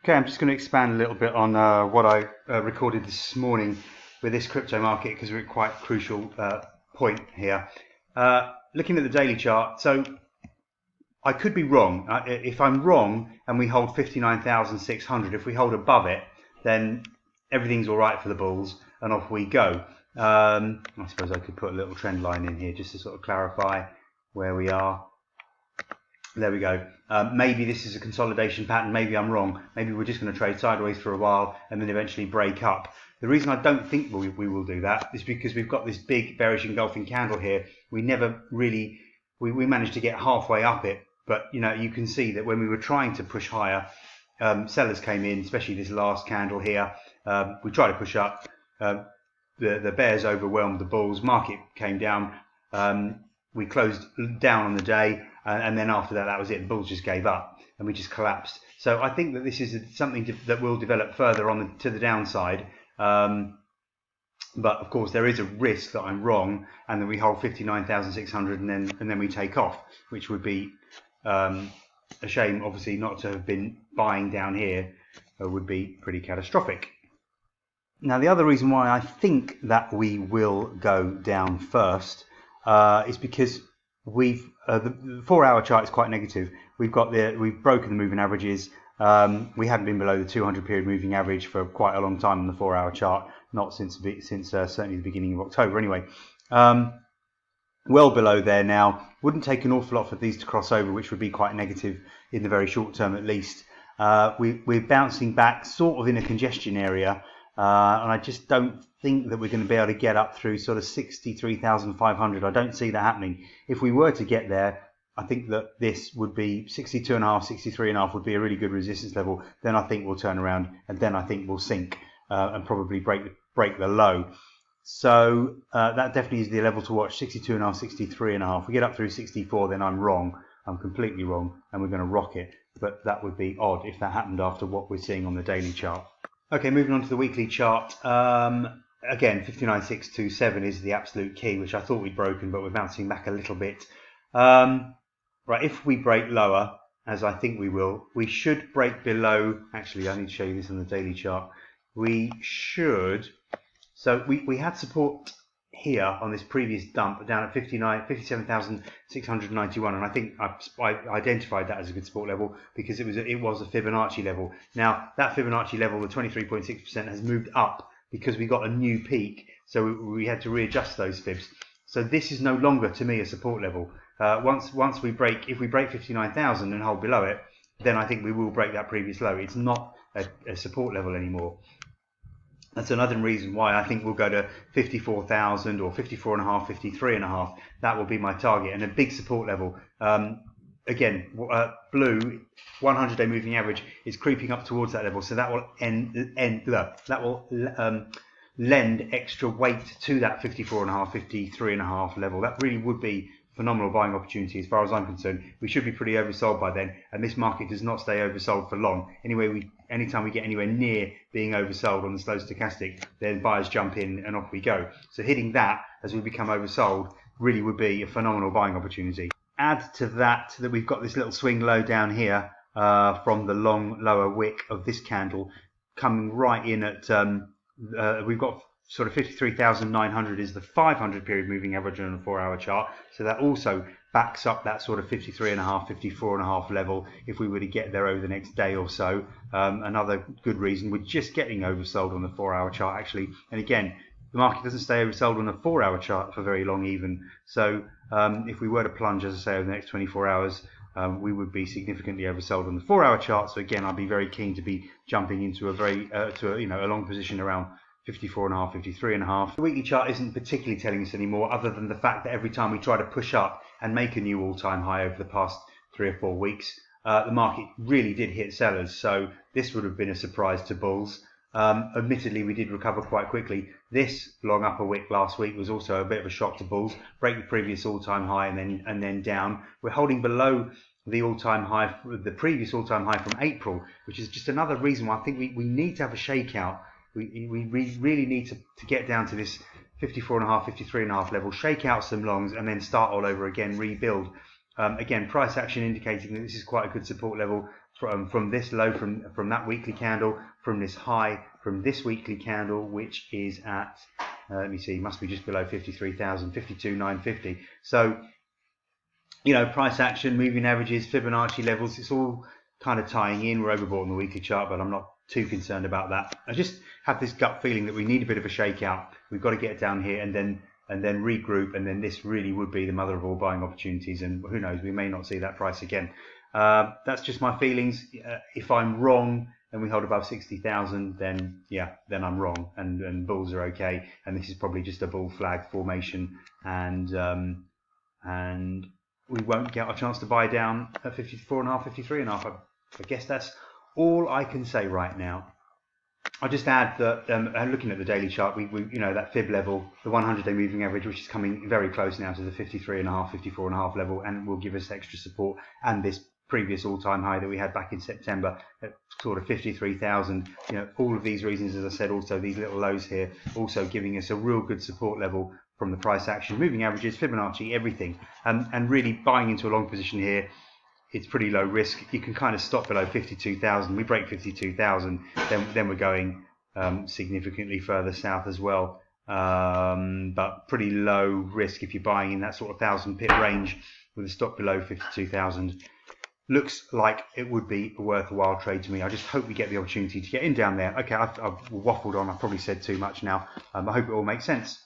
Okay, I'm just going to expand a little bit on what I recorded this morning with this crypto market, because we're at quite a crucial point here. Looking at the daily chart, so I could be wrong. If I'm wrong and we hold 59,600, if we hold above it, then everything's all right for the bulls and off we go. I suppose I could put a little trend line in here just to sort of clarify where we are. There we go. Maybe this is a consolidation pattern. Maybe I'm wrong. Maybe we're just going to trade sideways for a while and then eventually break up. The reason I don't think we will do that is because we've got this big bearish engulfing candle here. We never really, we managed to get halfway up it. But you know, you can see that when we were trying to push higher, sellers came in, especially this last candle here. We tried to push up. The bears overwhelmed the bulls. Market came down. We closed down on the day. And then after that, that was it. The bulls just gave up and we just collapsed. So I think that this is something that will develop further on to the downside. But of course, there is a risk that I'm wrong and that we hold 59,600 and then we take off, which would be a shame, obviously, not to have been buying down here. Would be pretty catastrophic. Now, the other reason why I think that we will go down first is because the 4-hour chart is quite negative. We've broken the moving averages. We haven't been below the 200 period moving average for quite a long time on the 4-hour chart, not since certainly the beginning of October anyway. Well below there now. Wouldn't take an awful lot for these to cross over, which would be quite negative in the very short term at least. We're bouncing back sort of in a congestion area, and I just don't think that we're going to be able to get up through sort of 63,500. I don't see that happening. If we were to get there, I think that this would be 62.5, 63.5 would be a really good resistance level. Then I think we'll turn around and then I think we'll sink and probably break the low. So that definitely is the level to watch, 62.5, 63.5. If we get up through 64, then I'm wrong. I'm completely wrong and we're going to rock it. But that would be odd if that happened after what we're seeing on the daily chart. Okay, moving on to the weekly chart. Again, 59,627 is the absolute key, which I thought we'd broken, but we're bouncing back a little bit. Right, if we break lower, as I think we will, we should break below. Actually, I need to show you this on the daily chart. We should. So we had support here on this previous dump down at 57,691, and I think I identified that as a good support level because it was a Fibonacci level. Now that Fibonacci level, the 23.6%, has moved up because we got a new peak, so we had to readjust those fibs. So this is no longer to me a support level. Once we break, if we break 59,000 and hold below it, then I think we will break that previous low. It's not a support level anymore. That's another reason why I think we'll go to 54,000 or 54.5, 53.5. That will be my target and a big support level. Again, blue 100-day moving average is creeping up towards that level, so that will lend extra weight to that 54.5, 53.5 level. That really would be phenomenal buying opportunity as far as I'm concerned. We should be pretty oversold by then, and this market does not stay oversold for long. Anyway, anytime we get anywhere near being oversold on the slow stochastic, then buyers jump in and off we go. So hitting that as we become oversold really would be a phenomenal buying opportunity. Add to that we've got this little swing low down here from the long lower wick of this candle coming right in at we've got sort of 53,900 is the 500 period moving average on a 4-hour chart, so that also backs up that sort of 53.5, 54.5 level if we were to get there over the next day or so. Another good reason, we're just getting oversold on the 4-hour chart actually, and again, the market doesn't stay oversold on a 4-hour chart for very long even. So if we were to plunge, as I say, over the next 24 hours, we would be significantly oversold on the 4-hour chart. So again, I'd be very keen to be jumping into a very a long position around 54.5, 53.5. The weekly chart isn't particularly telling us anymore, other than the fact that every time we try to push up and make a new all-time high over the past 3 or 4 weeks, the market really did hit sellers. So this would have been a surprise to bulls. Admittedly, we did recover quite quickly. This long upper wick last week was also a bit of a shock to bulls. Break the previous all-time high and then down. We're holding below the all-time high, the previous all-time high from April, which is just another reason why I think we need to have a shakeout. We really need to get down to this 54.5, 53.5 level, shake out some longs, and then start all over again, rebuild. Again, price action indicating that this is quite a good support level. from this low, from that weekly candle, from this high, from this weekly candle, which is at let me see, must be just below 53,000, 52,950. So, you know, price action, moving averages, Fibonacci levels, it's all kind of tying in. We're overbought on the weekly chart, but I'm not too concerned about that. I just have this gut feeling that we need a bit of a shakeout. We've got to get down here and then regroup, and then this really would be the mother of all buying opportunities. And who knows, we may not see that price again. That's just my feelings. If I'm wrong and we hold above 60,000, then yeah, then I'm wrong, and bulls are okay. And this is probably just a bull flag formation, and we won't get a chance to buy down at 54.5, 53.5. I guess that's all I can say right now. I'll just add that looking at the daily chart, we you know, that fib level, the 100-day moving average, which is coming very close now to the 53.5, 54.5 level, and will give us extra support. And this previous all-time high that we had back in September at sort of 53,000. You know, all of these reasons, as I said, also these little lows here, also giving us a real good support level from the price action, moving averages, Fibonacci, everything, and really buying into a long position here. It's pretty low risk. You can kind of stop below 52,000. We break 52,000, then we're going significantly further south as well. But pretty low risk if you're buying in that sort of 1,000 pip range with a stop below 52,000. Looks like it would be a worthwhile trade to me. I just hope we get the opportunity to get in down there. Okay, I've waffled on. I've probably said too much now. I hope it all makes sense.